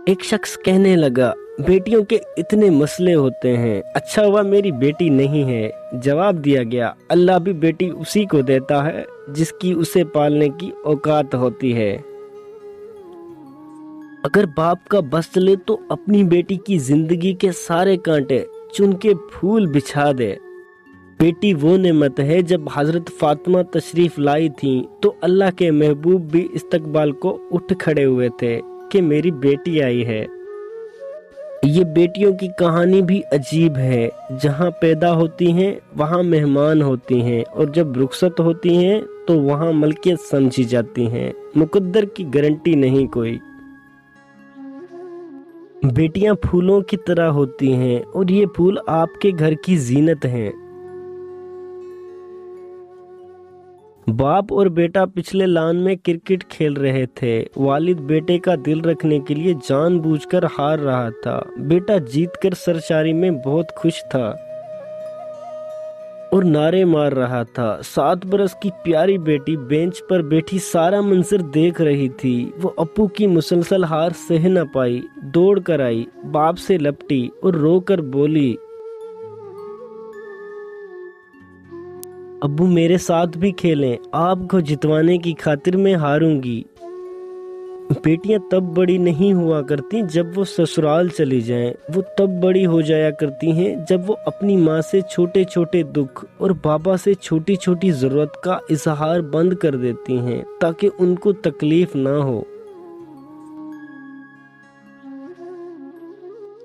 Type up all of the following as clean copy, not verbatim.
एक शख्स कहने लगा, बेटियों के इतने मसले होते हैं, अच्छा हुआ मेरी बेटी नहीं है। जवाब दिया गया, अल्लाह भी बेटी उसी को देता है जिसकी उसे पालने की औकात होती है। अगर बाप का बस चले तो अपनी बेटी की जिंदगी के सारे कांटे चुन के फूल बिछा दे। बेटी वो नेमत है, जब हजरत फातिमा तशरीफ लाई थी तो अल्लाह के महबूब भी इस्तकबाल को उठ खड़े हुए थे कि मेरी बेटी आई है। ये बेटियों की कहानी भी अजीब है, जहाँ पैदा होती हैं वहाँ मेहमान होती हैं और जब रुखसत होती हैं तो वहाँ मलकियत समझी जाती हैं। मुकद्दर की गारंटी नहीं कोई। बेटियां फूलों की तरह होती हैं और ये फूल आपके घर की जीनत हैं। बाप और बेटा पिछले लान में क्रिकेट खेल रहे थे। वालिद बेटे का दिल रखने के लिए जानबूझकर हार रहा था। बेटा जीतकर सरशारी में बहुत खुश था और नारे मार रहा था। 7 बरस की प्यारी बेटी बेंच पर बैठी सारा मंजर देख रही थी। वो अप्पू की मुसलसल हार सह न पाई, दौड़ कर आई, बाप से लपटी और रोकर बोली, अब्बू मेरे साथ भी खेलें, आपको जितवाने की खातिर मैं हारूंगी। बेटियां तब बड़ी नहीं हुआ करती जब वो ससुराल चली जाएं, वो तब बड़ी हो जाया करती हैं जब वो अपनी माँ से छोटे छोटे दुख और बाबा से छोटी छोटी जरूरत का इजहार बंद कर देती हैं ताकि उनको तकलीफ ना हो।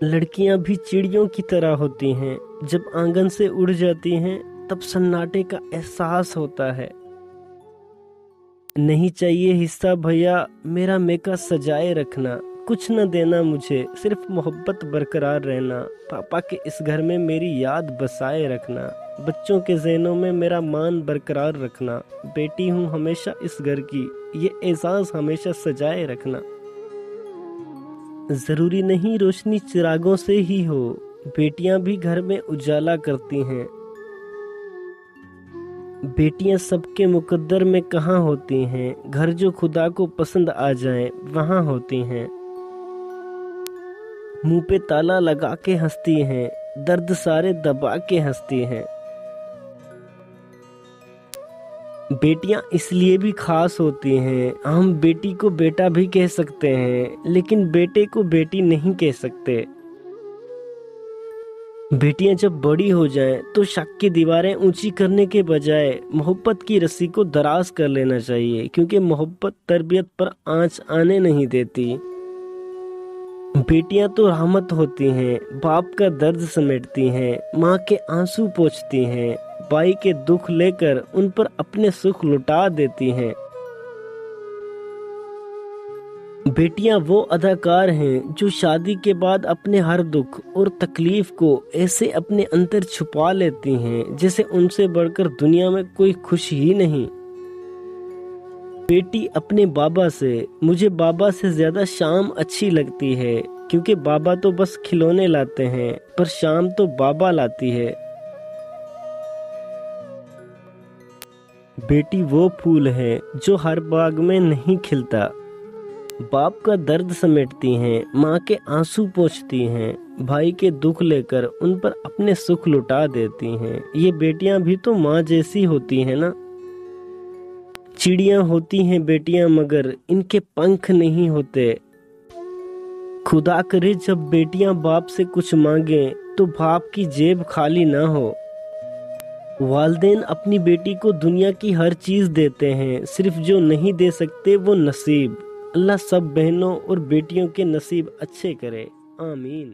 लड़कियां भी चिड़ियों की तरह होती हैं, जब आंगन से उड़ जाती हैं तब सन्नाटे का एहसास होता है। नहीं चाहिए हिस्सा भैया, मेरा मेका सजाए रखना, कुछ न देना मुझे, सिर्फ मोहब्बत बरकरार रहना। पापा के इस घर में मेरी याद बसाए रखना, बच्चों के ज़हनों में मेरा मान बरकरार रखना। बेटी हूँ हमेशा इस घर की, ये एहसास हमेशा सजाए रखना। जरूरी नहीं रोशनी चिरागों से ही हो, बेटियां भी घर में उजाला करती हैं। बेटियां सबके मुकद्दर में कहाँ होती हैं, घर जो खुदा को पसंद आ जाए वहाँ होती हैं। मुंह पे ताला लगा के हंसती हैं, दर्द सारे दबा के हंसती हैं। बेटियां इसलिए भी खास होती हैं, हम बेटी को बेटा भी कह सकते हैं लेकिन बेटे को बेटी नहीं कह सकते। बेटियां जब बड़ी हो जाएं तो शक की दीवारें ऊंची करने के बजाय मोहब्बत की रस्सी को दराज कर लेना चाहिए, क्योंकि मोहब्बत तरबियत पर आंच आने नहीं देती। बेटियां तो रहमत होती हैं, बाप का दर्द समेटती हैं, माँ के आंसू पोंछती हैं, भाई के दुख लेकर उन पर अपने सुख लुटा देती हैं। बेटियां वो अदाकार हैं जो शादी के बाद अपने हर दुख और तकलीफ को ऐसे अपने अंदर छुपा लेती हैं जैसे उनसे बढ़कर दुनिया में कोई खुशी ही नहीं। बेटी अपने बाबा से, मुझे बाबा से ज्यादा शाम अच्छी लगती है, क्योंकि बाबा तो बस खिलौने लाते हैं पर शाम तो बाबा लाती है। बेटी वो फूल है जो हर बाग में नहीं खिलता। बाप का दर्द समेटती हैं, माँ के आंसू पोंछती हैं, भाई के दुख लेकर उन पर अपने सुख लुटा देती हैं। ये बेटियां भी तो माँ जैसी होती हैं ना। चिड़ियां होती हैं बेटियां मगर इनके पंख नहीं होते। खुदा करे जब बेटियां बाप से कुछ मांगे तो बाप की जेब खाली ना हो। वालिदैन अपनी बेटी को दुनिया की हर चीज देते हैं, सिर्फ जो नहीं दे सकते वो नसीब। अल्लाह सब बहनों और बेटियों के नसीब अच्छे करे, आमीन।